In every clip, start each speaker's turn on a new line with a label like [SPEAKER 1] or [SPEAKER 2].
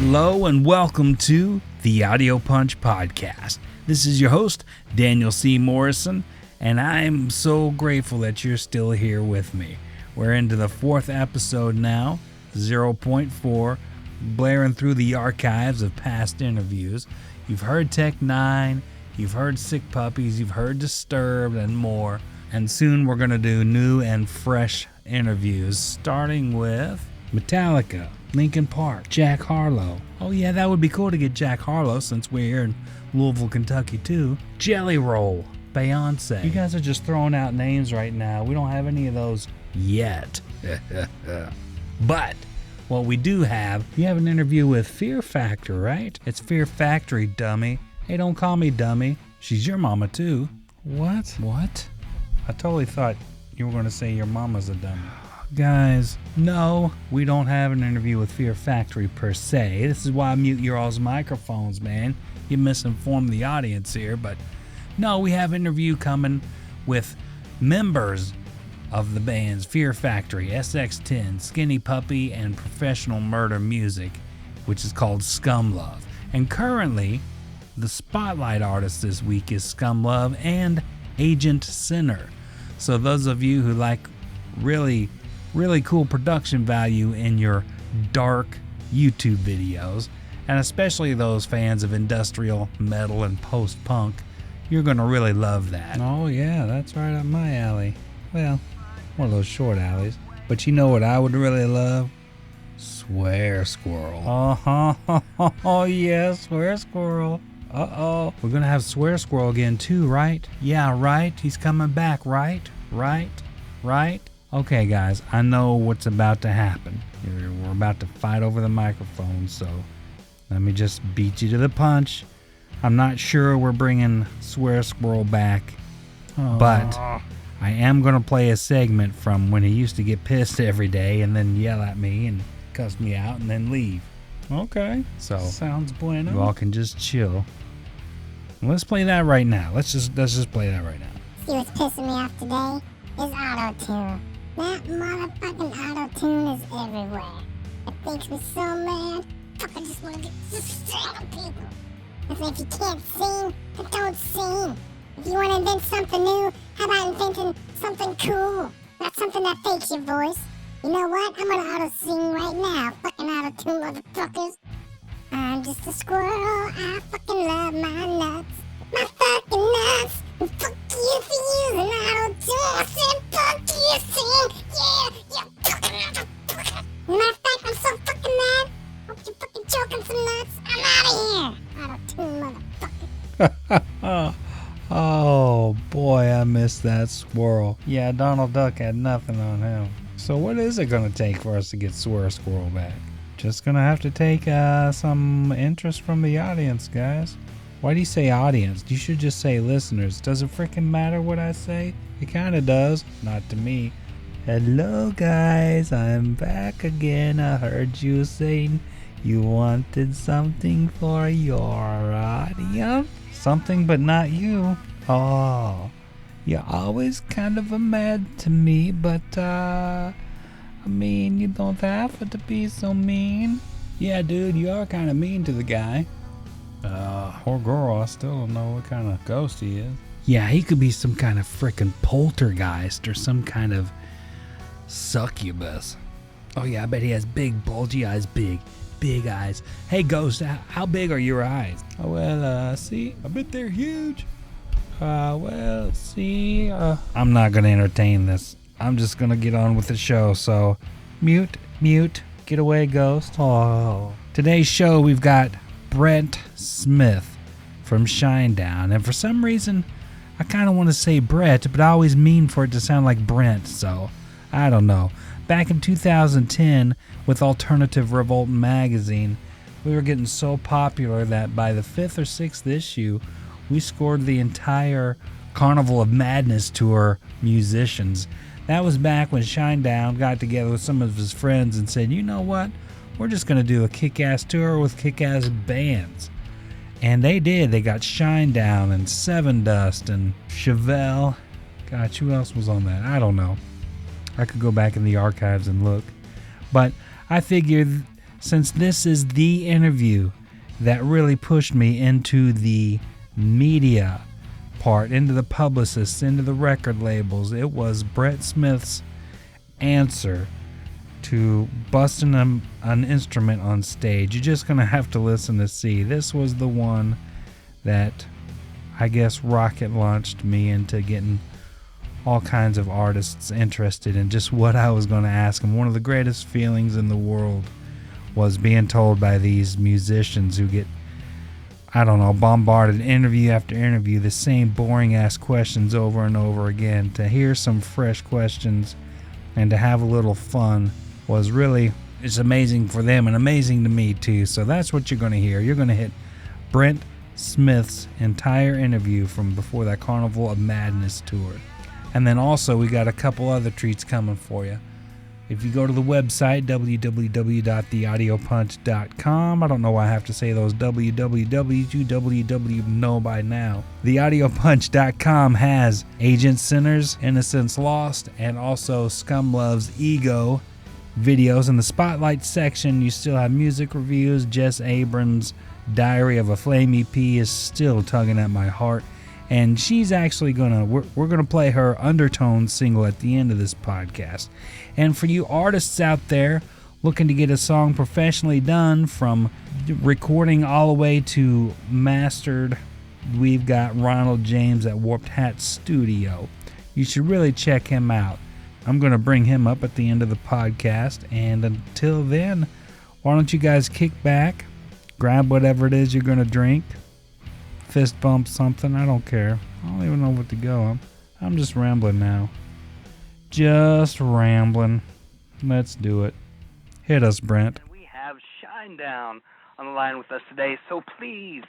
[SPEAKER 1] Hello and welcome to the Audio Punch Podcast. This is your host, Daniel C. Morrison, and I'm so grateful that you're still here with me. We're into the fourth episode now, 0.4, blaring through the archives of past interviews. You've heard Tech 9, you've heard Sick Puppies, you've heard Disturbed, and more. And soon we're going to do new and fresh interviews, starting with Metallica, Linkin Park, Jack Harlow. Oh yeah, that would be cool to get Jack Harlow since we're here in Louisville, Kentucky too. Jelly Roll, Beyonce. You guys are just throwing out names right now. We don't have any of those yet. But what we do have, you have an interview with Fear Factor, right? It's Fear Factory, dummy. Hey, don't call me dummy. She's your mama too. What? I totally thought you were going to say your mama's a dummy. Guys, no, we don't have an interview with Fear Factory per se. This is why I mute your all's microphones, man. You misinformed the audience here, but no, we have an interview coming with members of the bands Fear Factory, SX10, Skinny Puppy, and Professional Murder Music, which is called Scum Love. And currently, the spotlight artist this week is Scum Love and Agent Sinner. So those of you who like really cool production value in your dark YouTube videos, and especially those fans of industrial metal and post-punk, you're going to really love that. Oh yeah, that's right up my alley. Well, one of those short alleys. But you know what I would really love? Swear Squirrel. Oh yeah, Swear Squirrel. Uh-oh. We're going to have Swear Squirrel again too, right? Yeah, right. He's coming back, right? Okay, guys, I know what's about to happen. We're about to fight over the microphone, so let me just beat you to the punch. I'm not sure we're bringing Swear Squirrel back, but I am going to play a segment from when he used to get pissed every day and then yell at me and cuss me out and then leave. Okay, so sounds bueno. You all can just chill. Let's play that right now. Let's just play that right now.
[SPEAKER 2] See what's pissing me off today is auto-tune. That motherfucking auto-tune is everywhere. It makes me so mad. Fuck, I just want to get frustrated with people. I say if you can't sing, then don't sing. If you want to invent something new, how about inventing something cool? Not something that fakes your voice. You know what? I'm gonna auto-sing right now. Fucking auto-tune, motherfuckers. I'm just a squirrel. I fucking love my nuts. My fucking nuts. And fuck you for using auto-tune. I said fuck you, sing. Yeah, you fucking motherfucker. Matter of fact, I'm so fucking mad. Hope you're fucking choking some nuts. I'm out of here. Auto-tune, motherfucker.
[SPEAKER 1] Oh boy, I missed that squirrel. Yeah, Donald Duck had nothing on him. So what is it going to take for us to get Swear Squirrel back? Just going to have to take some interest from the audience, guys. Why do you say audience? You should just say listeners. Does it freaking matter what I say? It kind of does. Not to me. Hello, guys. I'm back again. I heard you saying you wanted something for your audience. Something but not you. Oh. You're always kind of mad to me, but, I mean, you don't have to be so mean. Yeah, dude, you are kind of mean to the guy. Or girl, I still don't know what kind of ghost he is. Yeah, he could be some kind of frickin' poltergeist or some kind of succubus. Oh yeah, I bet he has big, bulgy eyes, big eyes. Hey, ghost, how big are your eyes? Oh, well, see, I bet they're huge. Well, see, I'm not gonna entertain this. I'm just gonna get on with the show, so mute, get away, ghost. Oh. Today's show, we've got Brent Smith from Shinedown, and for some reason, I kind of want to say Brett, but I always mean for it to sound like Brent, so I don't know. Back in 2010, with Alternative Revolt magazine, we were getting so popular that by the 5th or 6th issue, we scored the entire Carnival of Madness Tour musicians. That was back when Shinedown got together with some of his friends and said, you know what, we're just going to do a kick-ass tour with kick-ass bands. And they did. They got Shinedown and Seven Dust and Chevelle. God, who else was on that? I don't know. I could go back in the archives and look. But I figured since this is the interview that really pushed me into the media part, into the publicists, into the record labels. It was Brent Smith's answer to busting an instrument on stage. You're just gonna have to listen to see. This was the one that I guess rocket launched me into getting all kinds of artists interested in just what I was going to ask them. One of the greatest feelings in the world was being told by these musicians who get, I don't know, bombarded interview after interview, the same boring ass questions over and over again. To hear some fresh questions and to have a little fun was really, it's amazing for them and amazing to me too. So that's what you're going to hear. You're going to hit Brent Smith's entire interview from before that Carnival of Madness tour. And then also we got a couple other treats coming for you. If you go to the website, www.theaudiopunch.com, I don't know why I have to say those wwws, you www know by now. Theaudiopunch.com has Agent Sinners, Innocence Lost, and also Scum Love's Ego videos. In the Spotlight section, you still have music reviews. Jess Abran's Diary of a Flame EP is still tugging at my heart. And she's actually we're gonna play her Undertones single at the end of this podcast. And for you artists out there looking to get a song professionally done, from recording all the way to mastered, we've got Ronald James at Warped Hat Studio. You should really check him out. I'm gonna bring him up at the end of the podcast. And until then, why don't you guys kick back, grab whatever it is you're gonna drink, fist bump something, I don't care. I don't even know what to go. I'm just rambling now. Just rambling. Let's do it. Hit us, Brent.
[SPEAKER 3] We have Shinedown on the line with us today, so please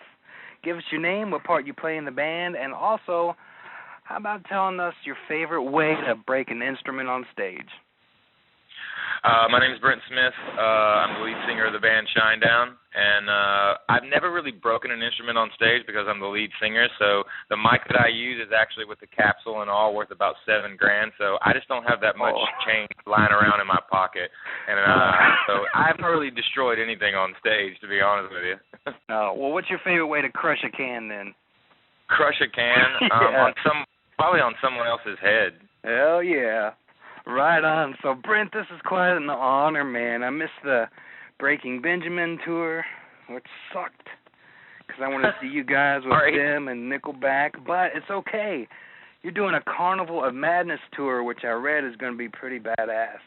[SPEAKER 3] give us your name, what part you play in the band, and also, how about telling us your favorite way to break an instrument on stage?
[SPEAKER 4] My name is Brent Smith. I'm the lead singer of the band Shinedown, and I've never really broken an instrument on stage because I'm the lead singer, so the mic that I use is actually with the capsule and all worth about $7,000, so I just don't have that much change lying around in my pocket, and so I haven't really destroyed anything on stage, to be honest with you.
[SPEAKER 3] Well, what's your favorite way to crush a can, then?
[SPEAKER 4] Crush a can? Probably on someone else's head.
[SPEAKER 3] Hell yeah. Right on. So, Brent, this is quite an honor, man. I missed the Breaking Benjamin tour, which sucked, because I wanted to see you guys with them and Nickelback, but it's okay. You're doing a Carnival of Madness tour, which I read is going to be pretty badass.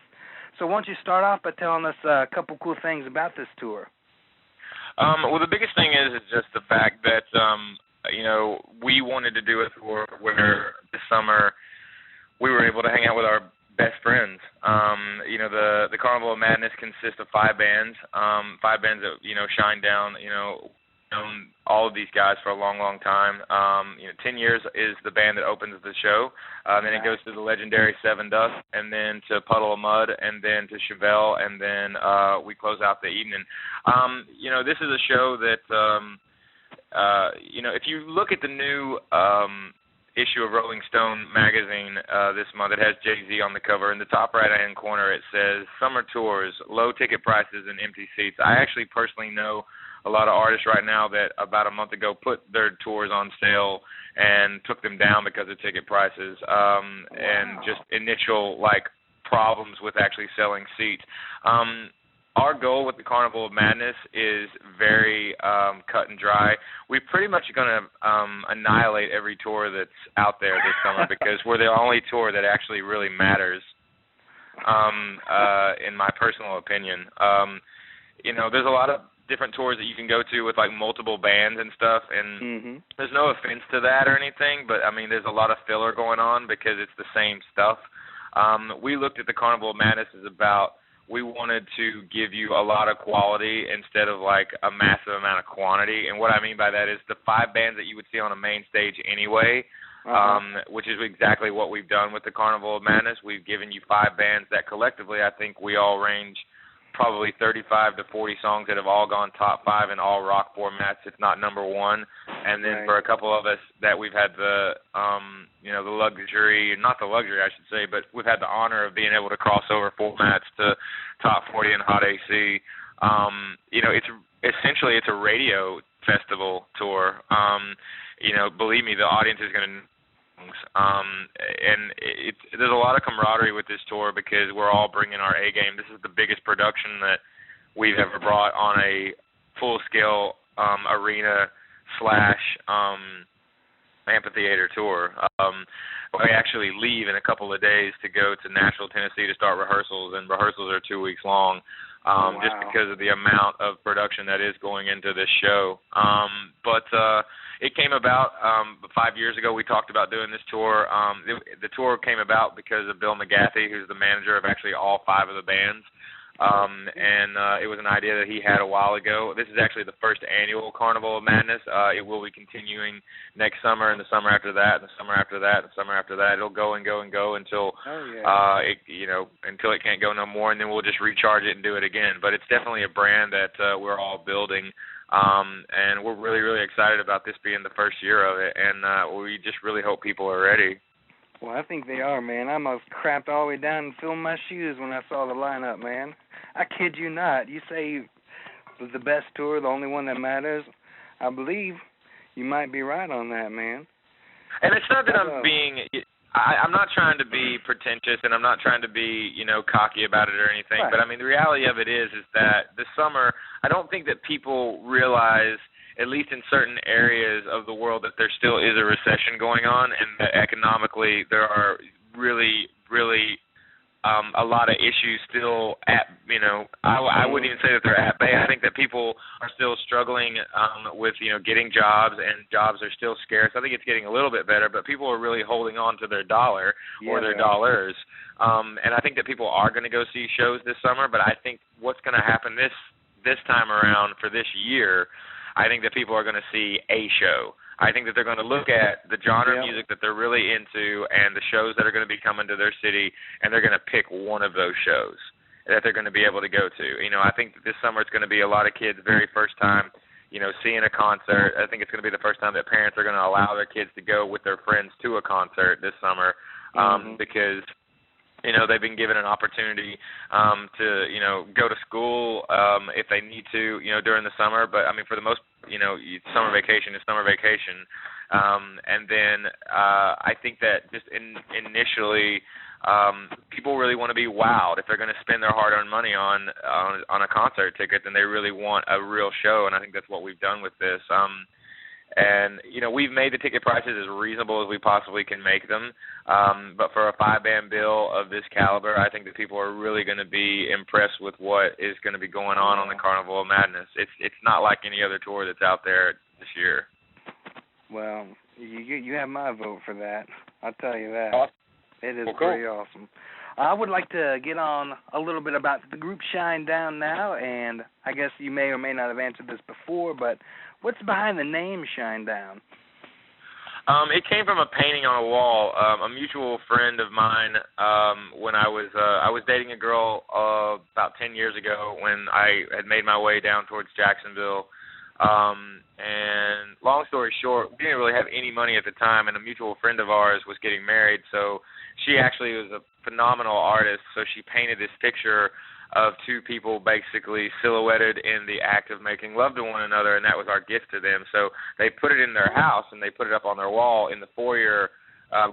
[SPEAKER 3] So why don't you start off by telling us a couple cool things about this tour?
[SPEAKER 4] Well, the biggest thing is just the fact that, we wanted to do a tour where this summer we were able to hang out with our best friends. The Carnival of Madness consists of 5 bands. 5 bands that, Shinedown, known all of these guys for a long, long time. 10 Years is the band that opens the show. Then it goes to the legendary Seven Dust, and then to Puddle of Mud, and then to Chevelle, and then we close out the evening. This is a show that, if you look at the new issue of Rolling Stone magazine this month, it has Jay-Z on the cover. In the top right-hand corner, it says, Summer Tours, Low Ticket Prices and Empty Seats. I actually personally know a lot of artists right now that about a month ago put their tours on sale and took them down because of ticket prices and just initial, problems with actually selling seats. Our goal with the Carnival of Madness is very cut and dry. We're pretty much going to annihilate every tour that's out there this summer because we're the only tour that actually really matters, in my personal opinion. There's a lot of different tours that you can go to with, multiple bands and stuff, and there's no offense to that or anything, but, there's a lot of filler going on because it's the same stuff. We looked at the Carnival of Madness as about, we wanted to give you a lot of quality instead of a massive amount of quantity. And what I mean by that is the 5 bands that you would see on a main stage anyway, which is exactly what we've done with the Carnival of Madness. We've given you 5 bands that collectively I think we all range probably 35 to 40 songs that have all gone top 5 in all rock formats, if not number 1. And then for a couple of us that we've had the luxury, not the luxury I should say, but we've had the honor of being able to cross over formats to top 40 and hot AC. it's essentially it's a radio festival tour. Believe me, the audience is going to and there's a lot of camaraderie with this tour because we're all bringing our A game. This is the biggest production that we've ever brought on a full-scale arena / amphitheater tour. We actually leave in a couple of days to go to Nashville, Tennessee to start rehearsals, and rehearsals are 2 weeks long. Just because of the amount of production that is going into this show. But it came about 5 years ago. We talked about doing this tour. The tour came about because of Bill McGathy, who's the manager of actually all 5 of the bands. And it was an idea that he had a while ago. This is actually the first annual Carnival of Madness. It will be continuing next summer, and the summer after that, and the summer after that, and the summer after that. It'll go and go and go until until it can't go no more, and then we'll just recharge it and do it again. But it's definitely a brand that we're all building, and we're really, really excited about this being the first year of it, and we just really hope people are ready.
[SPEAKER 3] Well, I think they are, man. I almost crapped all the way down and filled my shoes when I saw the lineup, man. I kid you not. You say it was the best tour, the only one that matters. I believe you might be right on that, man.
[SPEAKER 4] And it's not that I'm not trying to be pretentious, and I'm not trying to be, cocky about it or anything. Right. But, I mean, the reality of it is that this summer, I don't think that people realize, at least in certain areas of the world, that there still is a recession going on, and that economically there are really, really a lot of issues still at, I wouldn't even say that they're at bay. I think that people are still struggling with, getting jobs, and jobs are still scarce. I think it's getting a little bit better, but people are really holding on to their dollar or their dollars. And I think that people are going to go see shows this summer, but I think what's going to happen this time around for this year, I think that people are going to see a show. I think that they're going to look at the genre of music that they're really into and the shows that are going to be coming to their city, and they're going to pick one of those shows that they're going to be able to go to. I think that this summer it's going to be a lot of kids' very first time, seeing a concert. I think it's going to be the first time that parents are going to allow their kids to go with their friends to a concert this summer because they've been given an opportunity to, go to school if they need to, during the summer. But, I mean, for the most, summer vacation is summer vacation. And then I think that just initially people really want to be wowed. If they're going to spend their hard-earned money on a concert ticket, then they really want a real show, and I think that's what we've done with this. And, we've made the ticket prices as reasonable as we possibly can make them. But for a 5-band bill of this caliber, I think that people are really going to be impressed with what is going to be going on the Carnival of Madness. It's not like any other tour that's out there this year.
[SPEAKER 3] Well, you have my vote for that. I'll tell you that.
[SPEAKER 4] Awesome.
[SPEAKER 3] It is pretty awesome. I would like to get on a little bit about the group Shinedown now, and I guess you may or may not have answered this before, but what's behind the name Shinedown?
[SPEAKER 4] It came from a painting on a wall. A mutual friend of mine, when I was dating a girl about 10 years ago when I had made my way down towards Jacksonville. And long story short, we didn't really have any money at the time, and a mutual friend of ours was getting married, so she actually was a phenomenal artist, so she painted this picture of 2 people basically silhouetted in the act of making love to one another, and that was our gift to them. So they put it in their house, and they put it up on their wall in the foyer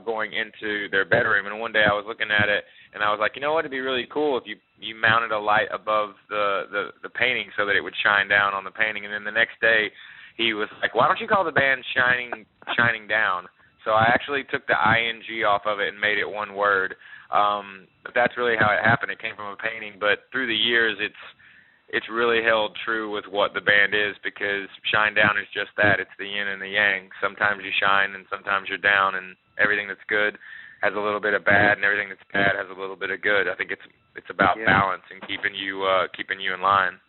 [SPEAKER 4] going into their bedroom. And one day I was looking at it, and I was like, you know what, it'd be really cool if you mounted a light above the painting so that it would shine down on the painting. And then the next day he was like, why don't you call the band Shining Down? So I actually took the ing off of it and made it one word. But that's really how it happened. It came from a painting, but through the years it's really held true with what the band is, because Shinedown is just that. It's the yin and the yang. Sometimes you shine and sometimes you're down, and everything that's good has a little bit of bad, and everything that's bad has a little bit of good. I think it's about balance and keeping you in line.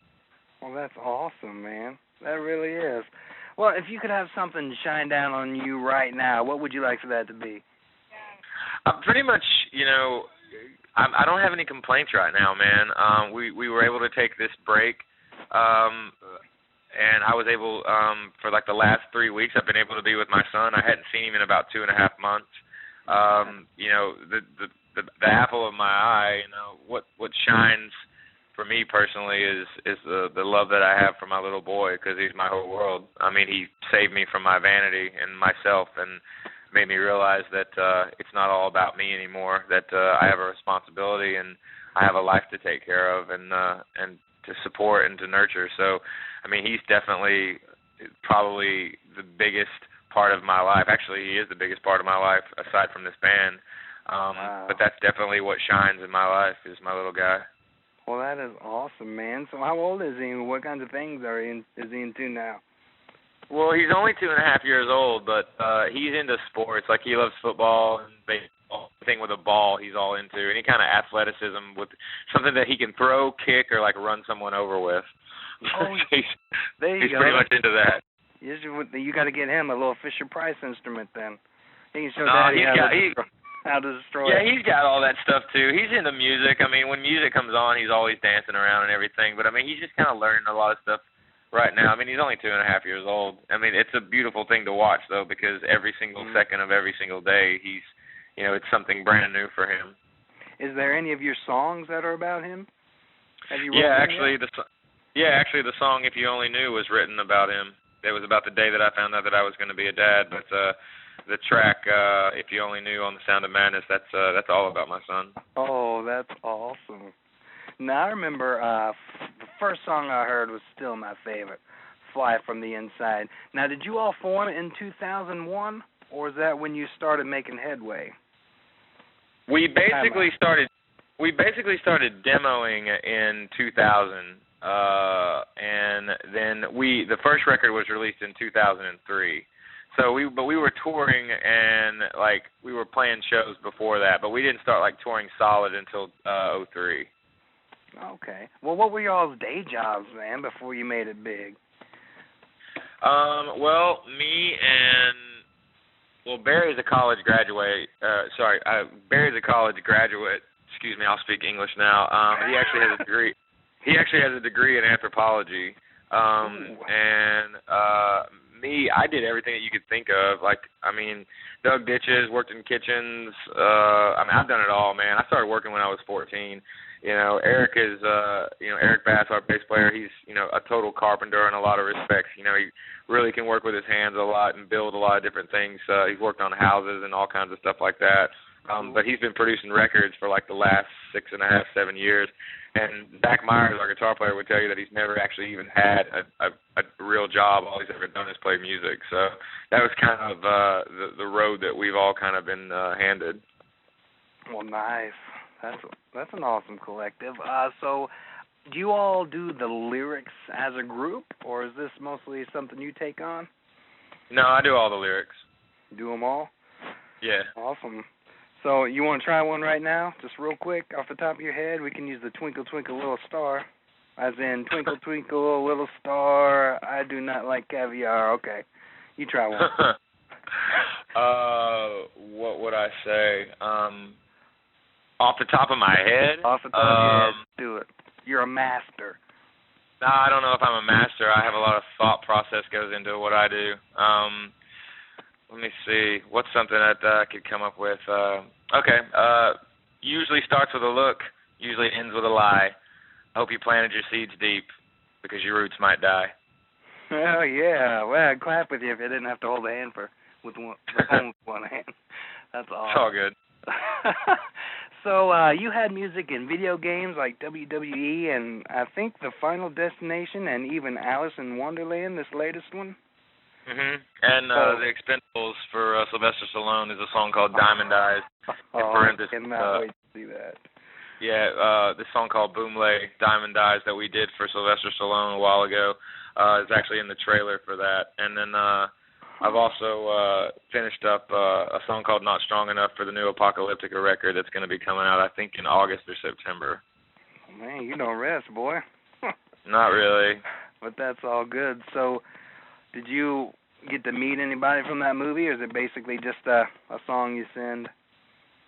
[SPEAKER 3] Well, that's awesome, man. That really is. Well, if you could have something shine down on you right now, what would you like for that to be?
[SPEAKER 4] Pretty much, I don't have any complaints right now, man. We were able to take this break, and I was able, for like the last 3 weeks, I've been able to be with my son. I hadn't seen him in about 2.5 months. The apple of my eye, what shines for me personally is the love that I have for my little boy, because he's my whole world. I mean, he saved me from my vanity and myself, and made me realize that it's not all about me anymore, that I have a responsibility and I have a life to take care of and to support and to nurture. So, I mean, he's definitely probably the biggest part of my life. Actually, he is the biggest part of my life aside from this band.
[SPEAKER 3] Wow.
[SPEAKER 4] But that's definitely what shines in my life is my little guy.
[SPEAKER 3] Well, that is awesome, man. So how old is he? What kinds of things is he into now?
[SPEAKER 4] Well, he's only 2.5 years old, but he's into sports. Like, he loves football and baseball. Anything with a ball, he's all into. Any kind of athleticism with something that he can throw, kick, or like run someone over with.
[SPEAKER 3] Oh, there you
[SPEAKER 4] he's
[SPEAKER 3] go.
[SPEAKER 4] pretty much into that.
[SPEAKER 3] You got to get him a little Fisher-Price instrument then. He can show
[SPEAKER 4] No,
[SPEAKER 3] Daddy how to destroy
[SPEAKER 4] Yeah,
[SPEAKER 3] it.
[SPEAKER 4] he's got all that stuff too. He's into music. I mean, when music comes on, he's always dancing around and everything. But I mean, he's just kind of learning a lot of stuff right now. I mean, he's only 2.5 years old. I mean, it's a beautiful thing to watch though, because every single second of every single day, he's, it's something brand new for him.
[SPEAKER 3] Is there any of your songs that are about him? Have you wrote
[SPEAKER 4] Yeah,
[SPEAKER 3] them
[SPEAKER 4] actually, the song "If You Only Knew" was written about him. It was about the day that I found out that I was going to be a dad. But the track "If You Only Knew" on the Sound of Madness, that's all about my son.
[SPEAKER 3] Oh, that's awesome. Now, I remember the first song I heard was still my favorite, "Fly From the Inside." Now, did you all form in 2001, or is that when you started making headway?
[SPEAKER 4] We basically started demoing in 2000, and then the first record was released in 2003. So we were touring and like we were playing shows before that, but we didn't start like touring solid until 2003.
[SPEAKER 3] Okay. Well, what were y'all's day jobs, man, before you made it big?
[SPEAKER 4] Well, Barry's a college graduate. Barry's a college graduate. Excuse me, I'll speak English now. He actually has a degree. He actually has a degree in anthropology. Me, I did everything that you could think of. Dug ditches, worked in kitchens. I've done it all, man. I started working when I was 14. Eric is, Eric Bass, our bass player. He's, a total carpenter in a lot of respects. He really can work with his hands a lot and build a lot of different things. He's worked on houses and all kinds of stuff like that. But he's been producing records for like the last 6.5, 7 years. And Zach Myers, our guitar player, would tell you that he's never actually even had a real job. All he's ever done is play music. So that was kind of the road that we've all kind of been handed.
[SPEAKER 3] Well, nice. That's an awesome collective. So do you all do the lyrics as a group, or is this mostly something you take on?
[SPEAKER 4] No, I do all the lyrics.
[SPEAKER 3] Do them all?
[SPEAKER 4] Yeah.
[SPEAKER 3] Awesome. So you want to try one right now, just real quick, off the top of your head? We can use the Twinkle, Twinkle, Little Star, as in Twinkle, Twinkle, Little Star, I do not like caviar. Okay, you try one.
[SPEAKER 4] What would I say? Off the top of my head?
[SPEAKER 3] Off the top of your head, do it. You're a master.
[SPEAKER 4] No, I don't know if I'm a master. I have a lot of thought process goes into what I do. Let me see. What's something that I could come up with? Usually starts with a look, usually ends with a lie. I hope you planted your seeds deep because your roots might die.
[SPEAKER 3] Oh, yeah. Well, I'd clap with you if you didn't have to hold the hand with one hand. That's awesome.
[SPEAKER 4] It's all good.
[SPEAKER 3] So you had music in video games like WWE and I think The Final Destination and even Alice in Wonderland, this latest one?
[SPEAKER 4] And The Expendables for Sylvester Stallone is a song called Diamond Eyes.
[SPEAKER 3] I cannot wait to see that.
[SPEAKER 4] Yeah, this song called Boom Lay, Diamond Eyes that we did for Sylvester Stallone a while ago is actually in the trailer for that. And then I've also finished up a song called Not Strong Enough for the new Apocalyptica record that's going to be coming out, I think, in August or September.
[SPEAKER 3] Man, you don't rest, boy.
[SPEAKER 4] Not really.
[SPEAKER 3] But that's all good. So did you get to meet anybody from that movie, or is it basically just a song you send?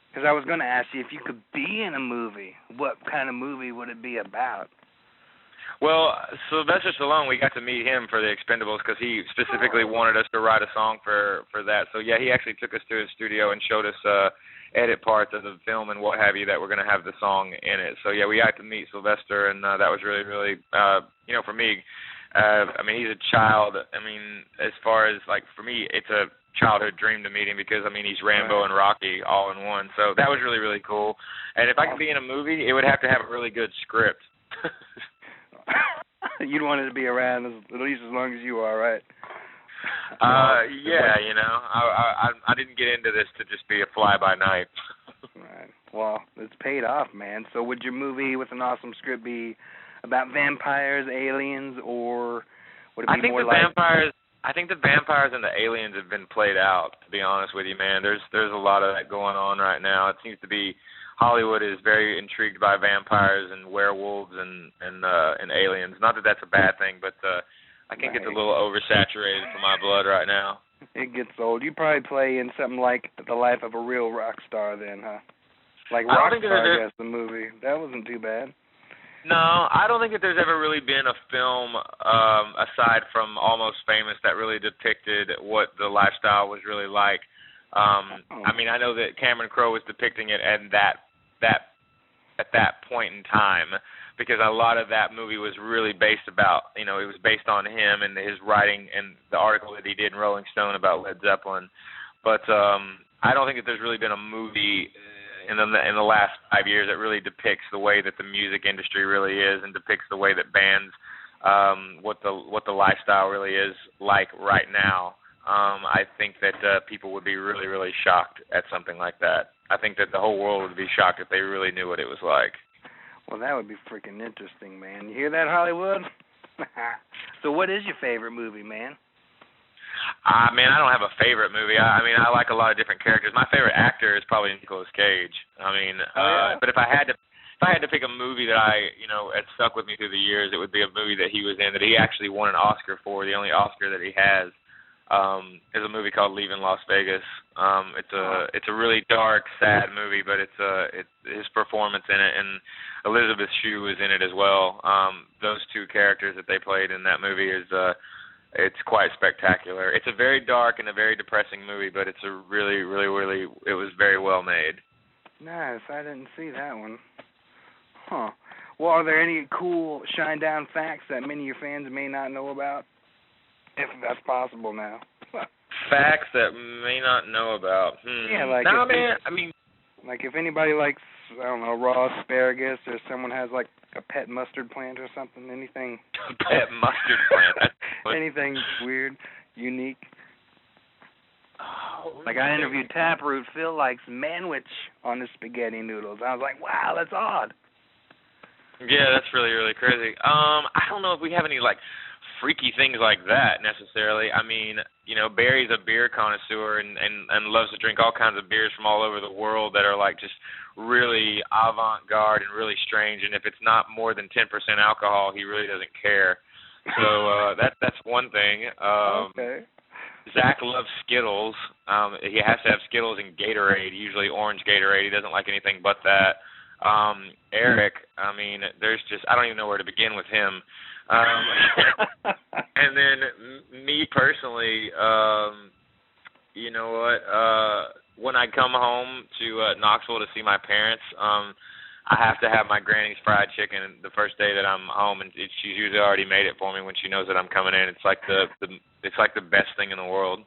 [SPEAKER 3] Because I was going to ask you, if you could be in a movie, what kind of movie would it be about?
[SPEAKER 4] Well, Sylvester Stallone, we got to meet him for The Expendables because he specifically wanted us to write a song for that. So, yeah, he actually took us to his studio and showed us edit parts of the film and what have you that were going to have the song in it. So yeah, we got to meet Sylvester, and that was really, really, for me, I mean, he's a child. I mean, as far as like for me, it's a childhood dream to meet him because I mean he's Rambo and Rocky all in one. So that was really, really cool. And if I could be in a movie, it would have to have a really good script.
[SPEAKER 3] You'd want it to be around at least as long as you are, right?
[SPEAKER 4] Yeah, I didn't get into this to just be a fly by night.
[SPEAKER 3] Right. Well, it's paid off, man. So would your movie with an awesome script be about vampires, aliens, or would it be more like...
[SPEAKER 4] I think the vampires and the aliens have been played out, to be honest with you, man. There's a lot of that going on right now. It seems to be Hollywood is very intrigued by vampires and werewolves and aliens. Not that that's a bad thing, but I think it's a little oversaturated for my blood right now.
[SPEAKER 3] It gets old. You probably play in something like The Life of a Real Rock Star then, huh? Like Rockstar, I guess, the movie. That wasn't too bad.
[SPEAKER 4] No, I don't think that there's ever really been a film, aside from Almost Famous, that really depicted what the lifestyle was really like. I mean, I know that Cameron Crowe was depicting it at that point in time, because a lot of that movie was really based about, it was based on him and his writing and the article that he did in Rolling Stone about Led Zeppelin. But I don't think that there's really been a movie in the last 5 years that really depicts the way that the music industry really is and depicts the way that bands, what the lifestyle really is like right now. I think that people would be really, really shocked at something like that. I think that the whole world would be shocked if they really knew what it was like.
[SPEAKER 3] Well, that would be freaking interesting, man. You hear that, Hollywood? So what is your favorite movie, man?
[SPEAKER 4] Man, I don't have a favorite movie. I mean, I like a lot of different characters. My favorite actor is probably Nicolas Cage. I mean, but if I had to pick a movie that had stuck with me through the years, it would be a movie that he was in that he actually won an Oscar for. The only Oscar that he has is a movie called Leaving Las Vegas. It's a really dark, sad movie, but it's his performance in it, and Elizabeth Shue is in it as well. Those two characters that they played in that movie it's quite spectacular. It's a very dark and a very depressing movie, but it's a really, really, really, it was very well made.
[SPEAKER 3] Nice. I didn't see that one. Huh. Well, are there any cool Shinedown facts that many of your fans may not know about? If that's possible now.
[SPEAKER 4] Facts that may not know about.
[SPEAKER 3] Yeah, like like if anybody likes, I don't know, raw asparagus, or someone has like a pet mustard plant or something, anything.
[SPEAKER 4] Pet mustard plant.
[SPEAKER 3] Anything weird, unique. Like I interviewed Taproot. Phil likes manwich on his spaghetti noodles. I was like, wow, that's odd.
[SPEAKER 4] Yeah, that's really, really crazy. I don't know if we have any like freaky things like that necessarily. I mean, Barry's a beer connoisseur and loves to drink all kinds of beers from all over the world that are like just really avant-garde and really strange. And if it's not more than 10% alcohol, he really doesn't care. So that's one thing.
[SPEAKER 3] Okay.
[SPEAKER 4] Zach loves Skittles. He has to have Skittles and Gatorade, usually orange Gatorade. He doesn't like anything but that. Eric, I mean, I don't even know where to begin with him. And then me personally, you know what? When I come home to Knoxville to see my parents, I have to have my granny's fried chicken the first day that I'm home, and she's usually already made it for me when she knows that I'm coming in. It's like the best thing in the world.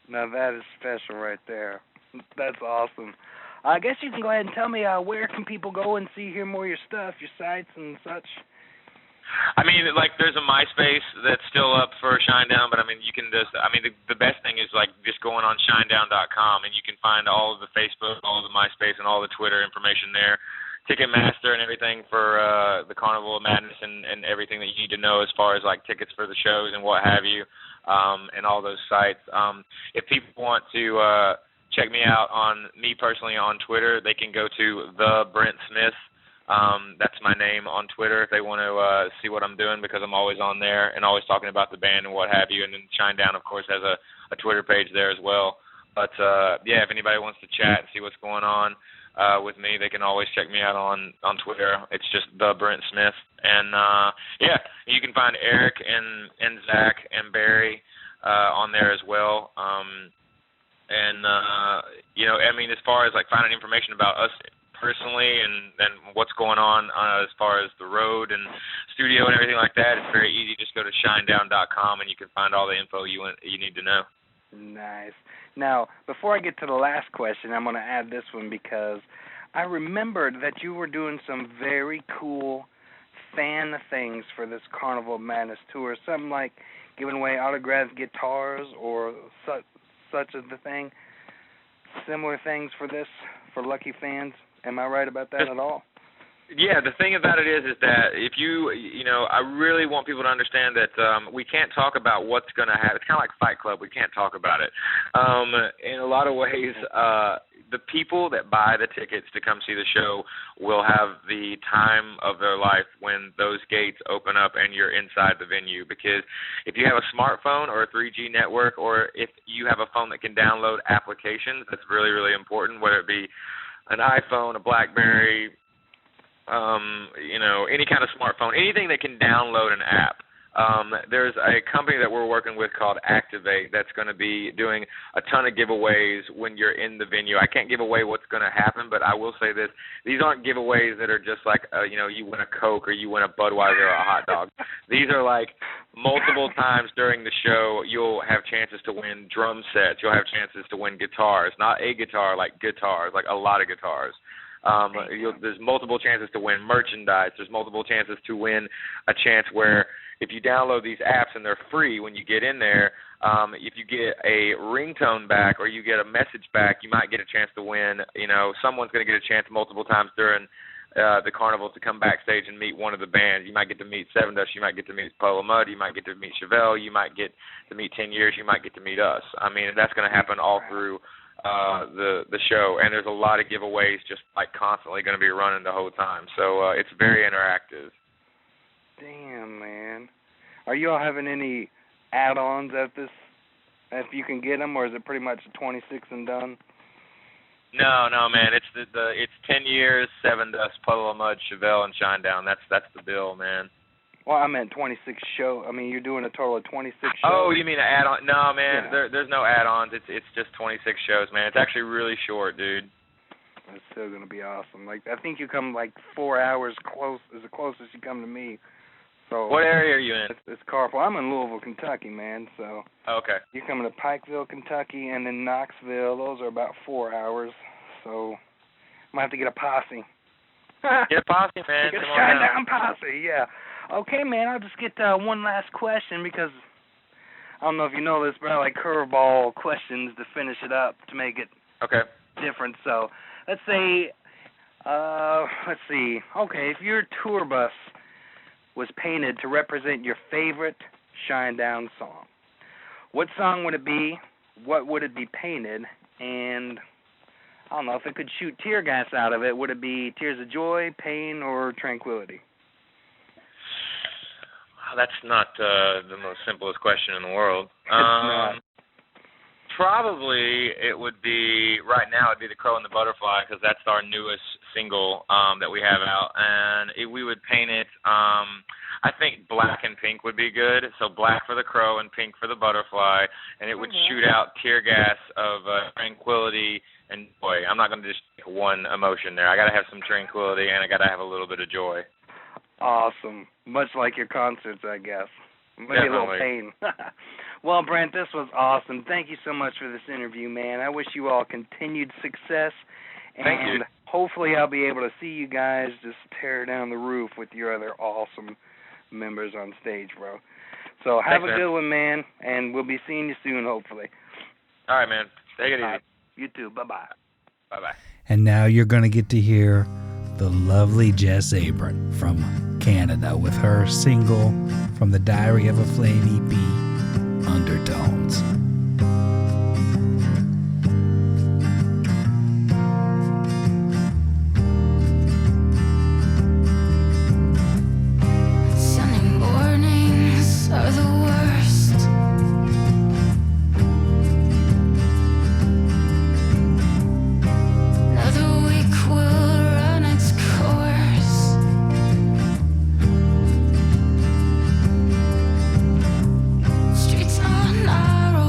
[SPEAKER 3] Now that is special right there. That's awesome. I guess you can go ahead and tell me where can people go and hear more of your stuff, your sites and such.
[SPEAKER 4] I mean, like, there's a MySpace that's still up for Shinedown, but I mean, you can just, the best thing is like just going on Shinedown.com, and you can find all of the Facebook, all of the MySpace, and all the Twitter information there. Ticketmaster and everything for the Carnival of Madness and everything that you need to know as far as like tickets for the shows and what have you, and all those sites. If people want to check me out me personally on Twitter, they can go to the Brent Smith. That's my name on Twitter if they want to see what I'm doing, because I'm always on there and always talking about the band and what have you. And then Shinedown, of course, has a Twitter page there as well. But, yeah, if anybody wants to chat and see what's going on with me, they can always check me out on Twitter. It's just the Brent Smith. And, yeah, you can find Eric and Zach and Barry on there as well. And I mean, as far as like finding information about us personally and what's going on as far as the road and studio and everything like that, it's very easy. Just go to shinedown.com and you can find all the info you need to know.
[SPEAKER 3] Nice. Now, before I get to the last question, I'm going to add this one because I remembered that you were doing some very cool fan things for this Carnival of Madness tour, something like giving away autographed guitars or such as the thing, similar things for lucky fans. Am I right about that at all?
[SPEAKER 4] Yeah, the thing about it is that if I really want people to understand that we can't talk about what's going to happen. It's kind of like Fight Club. We can't talk about it. In a lot of ways, the people that buy the tickets to come see the show will have the time of their life when those gates open up and you're inside the venue. Because if you have a smartphone or a 3G network, or if you have a phone that can download applications, that's really, really important, whether it be an iPhone, a BlackBerry, any kind of smartphone, anything that can download an app. There's a company that we're working with called Activate that's going to be doing a ton of giveaways when you're in the venue. I can't give away what's going to happen, but I will say this. These aren't giveaways that are just like, you win a Coke or you win a Budweiser or a hot dog. These are like multiple times during the show you'll have chances to win drum sets. You'll have chances to win guitars. Not a guitar, like guitars, like a lot of guitars. There's multiple chances to win merchandise. There's multiple chances to win a chance where if you download these apps and they're free when you get in there, if you get a ringtone back or you get a message back, you might get a chance to win. Someone's going to get a chance multiple times during the carnival to come backstage and meet one of the bands. You might get to meet Seven Dust. You might get to meet Polo Mud. You might get to meet Chevelle. You might get to meet 10 Years. You might get to meet us. I mean, that's going to happen all through the show, and there's a lot of giveaways just like constantly going to be running the whole time. So it's very interactive.
[SPEAKER 3] Damn, man. Are you all having any add-ons at this, if you can get them, or is it pretty much 26 and done?
[SPEAKER 4] No, man. It's it's 10 Years, Seven Dust, Puddle of Mud, Chevelle, and Shinedown. That's the bill, man.
[SPEAKER 3] Well, I meant 26 show. I mean, you're doing a total of 26 shows.
[SPEAKER 4] Oh, you mean an add-on? No, man.
[SPEAKER 3] Yeah.
[SPEAKER 4] There's no add-ons. It's just 26 shows, man. It's actually really short, dude.
[SPEAKER 3] It's still gonna be awesome. Like, I think you come like 4 hours close, is the closest you come to me. So
[SPEAKER 4] what area are you in?
[SPEAKER 3] It's Carpool. I'm in Louisville, Kentucky, man. So
[SPEAKER 4] okay.
[SPEAKER 3] You're coming to Pikeville, Kentucky, and then Knoxville. Those are about 4 hours. So I might have to get a posse.
[SPEAKER 4] Get a posse, man.
[SPEAKER 3] Get a Shinedown posse, yeah. Okay, man. I'll just get one last question because I don't know if you know this, but I like curveball questions to finish it up to make it different. So let's say, let's see. Okay, if your tour bus was painted to represent your favorite Shinedown song, what song would it be? What would it be painted? And I don't know, if it could shoot tear gas out of it, would it be Tears of Joy, Pain, or Tranquility?
[SPEAKER 4] That's not the most simplest question in the world.
[SPEAKER 3] It's not.
[SPEAKER 4] Probably it would be, right now, it'd be The Crow and the Butterfly, because that's our newest single that we have out. And we would paint it, I think black and pink would be good. So black for the crow and pink for the butterfly. And it would shoot out tear gas of tranquility and joy. I'm not going to just pick one emotion there. I got to have some tranquility and I got to have a little bit of joy.
[SPEAKER 3] Awesome. Much like your concerts, I guess. Maybe
[SPEAKER 4] Definitely.
[SPEAKER 3] a little pain. Well, Brent, this was awesome. Thank you so much for this interview, man. I wish you all continued success.
[SPEAKER 4] Thank you.
[SPEAKER 3] And hopefully I'll be able to see you guys just tear down the roof with your other awesome members on stage, bro. So have a good one, man, and we'll be seeing you soon, hopefully.
[SPEAKER 4] All right, man. Take it easy.
[SPEAKER 3] You too. Bye-bye.
[SPEAKER 4] Bye-bye.
[SPEAKER 1] And now you're going to get to hear the lovely Jess Abran from Canada with her single from the Diary of a Flame EP, Undertones.
[SPEAKER 5] Sunny mornings are the worst. Another week will run its course. Streets are narrow.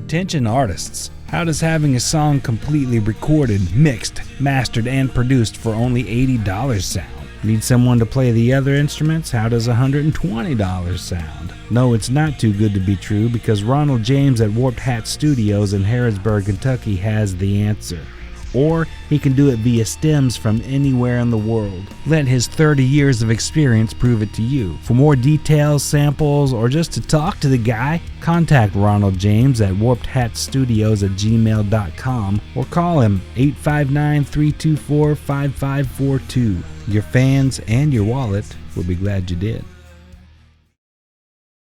[SPEAKER 1] Attention artists. How does having a song completely recorded, mixed, mastered, and produced for only $80 sound? Need someone to play the other instruments? How does $120 sound? No, it's not too good to be true, because Ronald James at Warped Hat Studios in Harrisburg, Kentucky has the answer. Or he can do it via stems from anywhere in the world. Let his 30 years of experience prove it to you. For more details, samples, or just to talk to the guy, contact Ronald James at warpedhatstudios@gmail.com or call him 859-324-5542. Your fans and your wallet will be glad you did.